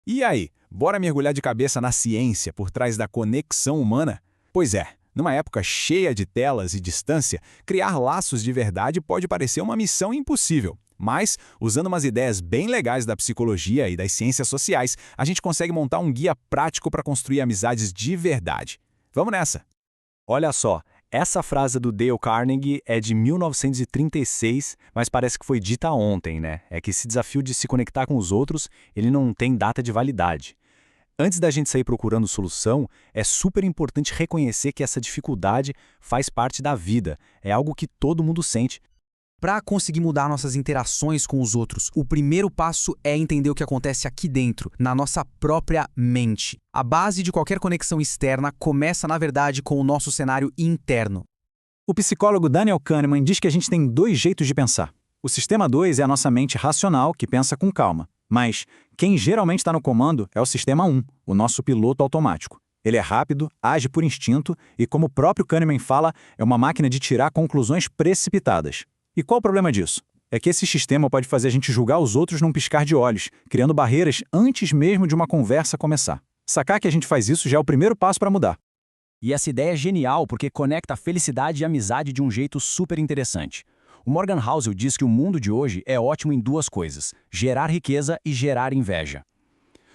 E aí, bora mergulhar de cabeça na ciência por trás da conexão humana? Pois é, numa época cheia de telas e distância, criar laços de verdade pode parecer uma missão impossível. Mas, usando umas ideias bem legais da psicologia e das ciências sociais, a gente consegue montar um guia prático para construir amizades de verdade. Vamos nessa! Olha só, essa frase do Dale Carnegie é de 1936, mas parece que foi dita ontem, né? É que esse desafio de se conectar com os outros, ele não tem data de validade. Antes da gente sair procurando solução, é super importante reconhecer que essa dificuldade faz parte da vida, é algo que todo mundo sente. Para conseguir mudar nossas interações com os outros, o primeiro passo é entender o que acontece aqui dentro, na nossa própria mente. A base de qualquer conexão externa começa, na verdade, com o nosso cenário interno. O psicólogo Daniel Kahneman diz que a gente tem dois jeitos de pensar. O sistema 2 é a nossa mente racional, que pensa com calma. Mas quem geralmente está no comando é o sistema 1, o nosso piloto automático. Ele é rápido, age por instinto e, como o próprio Kahneman fala, é uma máquina de tirar conclusões precipitadas. E qual o problema disso? É que esse sistema pode fazer a gente julgar os outros num piscar de olhos, criando barreiras antes mesmo de uma conversa começar. Sacar que a gente faz isso já é o primeiro passo para mudar. E essa ideia é genial porque conecta a felicidade e a amizade de um jeito super interessante. O Morgan Housel diz que o mundo de hoje é ótimo em duas coisas: gerar riqueza e gerar inveja.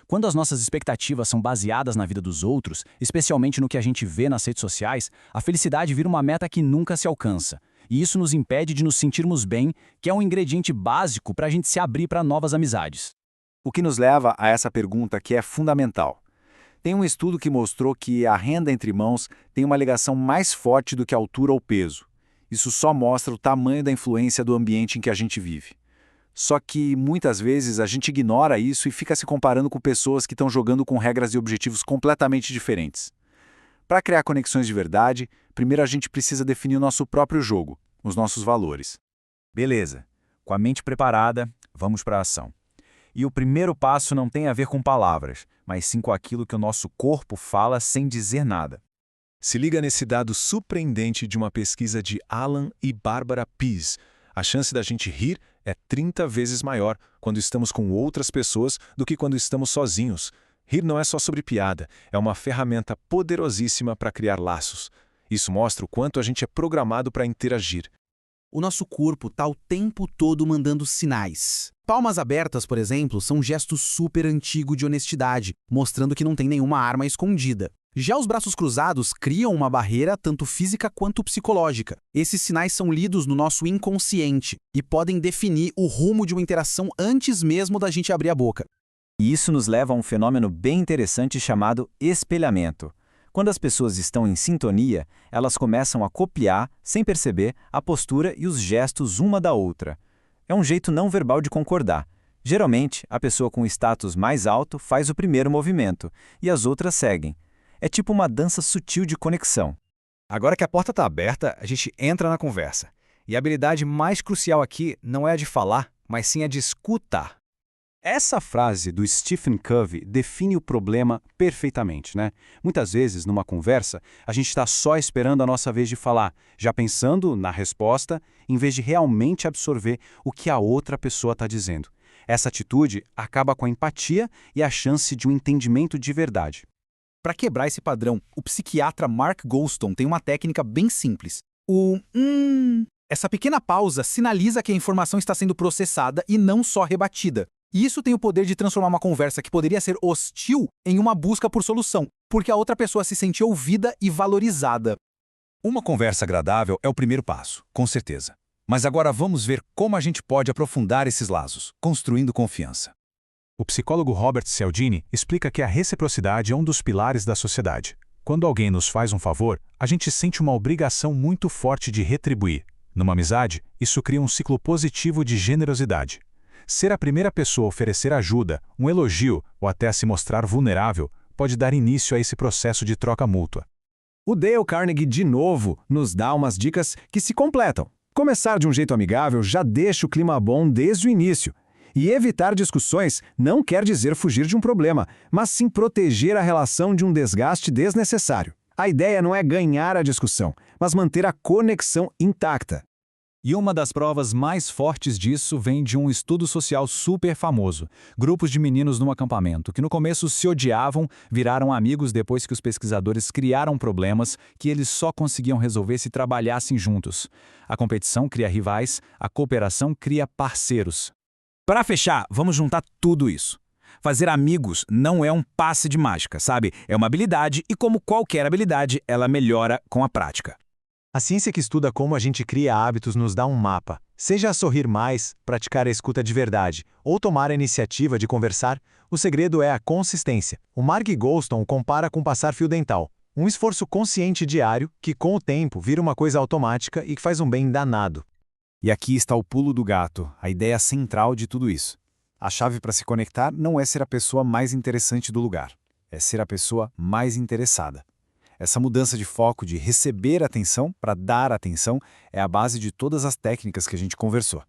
Quando as nossas expectativas são baseadas na vida dos outros, especialmente no que a gente vê nas redes sociais, a felicidade vira uma meta que nunca se alcança. E isso nos impede de nos sentirmos bem, que é um ingrediente básico para a gente se abrir para novas amizades. O que nos leva a essa pergunta que é fundamental. Tem um estudo que mostrou que a renda entre mãos tem uma ligação mais forte do que a altura ou peso. Isso só mostra o tamanho da influência do ambiente em que a gente vive. Só que, muitas vezes, a gente ignora isso e fica se comparando com pessoas que estão jogando com regras e objetivos completamente diferentes. Para criar conexões de verdade, primeiro a gente precisa definir o nosso próprio jogo, os nossos valores. Beleza, com a mente preparada, vamos para a ação. E o primeiro passo não tem a ver com palavras, mas sim com aquilo que o nosso corpo fala sem dizer nada. Se liga nesse dado surpreendente de uma pesquisa de Alan e Barbara Pease. A chance da gente rir é 30 vezes maior quando estamos com outras pessoas do que quando estamos sozinhos. Rir não é só sobre piada, é uma ferramenta poderosíssima para criar laços. Isso mostra o quanto a gente é programado para interagir. O nosso corpo está o tempo todo mandando sinais. Palmas abertas, por exemplo, são um gesto super antigo de honestidade, mostrando que não tem nenhuma arma escondida. Já os braços cruzados criam uma barreira tanto física quanto psicológica. Esses sinais são lidos no nosso inconsciente e podem definir o rumo de uma interação antes mesmo da gente abrir a boca. E isso nos leva a um fenômeno bem interessante chamado espelhamento. Quando as pessoas estão em sintonia, elas começam a copiar, sem perceber, a postura e os gestos uma da outra. É um jeito não verbal de concordar. Geralmente, a pessoa com status mais alto faz o primeiro movimento, e as outras seguem. É tipo uma dança sutil de conexão. Agora que a porta está aberta, a gente entra na conversa. E a habilidade mais crucial aqui não é a de falar, mas sim a de escutar. Essa frase do Stephen Covey define o problema perfeitamente, né? Muitas vezes, numa conversa, a gente está só esperando a nossa vez de falar, já pensando na resposta, em vez de realmente absorver o que a outra pessoa está dizendo. Essa atitude acaba com a empatia e a chance de um entendimento de verdade. Para quebrar esse padrão, o psiquiatra Mark Goldstone tem uma técnica bem simples. Essa pequena pausa sinaliza que a informação está sendo processada e não só rebatida. E isso tem o poder de transformar uma conversa que poderia ser hostil em uma busca por solução, porque a outra pessoa se sente ouvida e valorizada. Uma conversa agradável é o primeiro passo, com certeza. Mas agora vamos ver como a gente pode aprofundar esses laços, construindo confiança. O psicólogo Robert Cialdini explica que a reciprocidade é um dos pilares da sociedade. Quando alguém nos faz um favor, a gente sente uma obrigação muito forte de retribuir. Numa amizade, isso cria um ciclo positivo de generosidade. Ser a primeira pessoa a oferecer ajuda, um elogio ou até a se mostrar vulnerável pode dar início a esse processo de troca mútua. O Dale Carnegie, de novo, nos dá umas dicas que se completam. Começar de um jeito amigável já deixa o clima bom desde o início. E evitar discussões não quer dizer fugir de um problema, mas sim proteger a relação de um desgaste desnecessário. A ideia não é ganhar a discussão, mas manter a conexão intacta. E uma das provas mais fortes disso vem de um estudo social super famoso. Grupos de meninos num acampamento, que no começo se odiavam, viraram amigos depois que os pesquisadores criaram problemas que eles só conseguiam resolver se trabalhassem juntos. A competição cria rivais, a cooperação cria parceiros. Para fechar, vamos juntar tudo isso. Fazer amigos não é um passe de mágica, sabe? É uma habilidade e, como qualquer habilidade, ela melhora com a prática. A ciência que estuda como a gente cria hábitos nos dá um mapa. Seja a sorrir mais, praticar a escuta de verdade, ou tomar a iniciativa de conversar, o segredo é a consistência. O Mark Goldstone compara com passar fio dental. Um esforço consciente diário que, com o tempo, vira uma coisa automática e que faz um bem danado. E aqui está o pulo do gato, a ideia central de tudo isso. A chave para se conectar não é ser a pessoa mais interessante do lugar, é ser a pessoa mais interessada. Essa mudança de foco de receber atenção para dar atenção é a base de todas as técnicas que a gente conversou.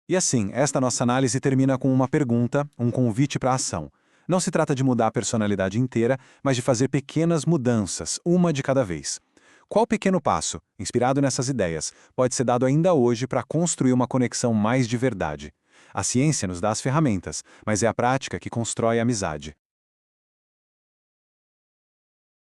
E assim, esta nossa análise termina com uma pergunta, um convite para a ação. Não se trata de mudar a personalidade inteira, mas de fazer pequenas mudanças, uma de cada vez. Qual pequeno passo, inspirado nessas ideias, pode ser dado ainda hoje para construir uma conexão mais de verdade? A ciência nos dá as ferramentas, mas é a prática que constrói a amizade.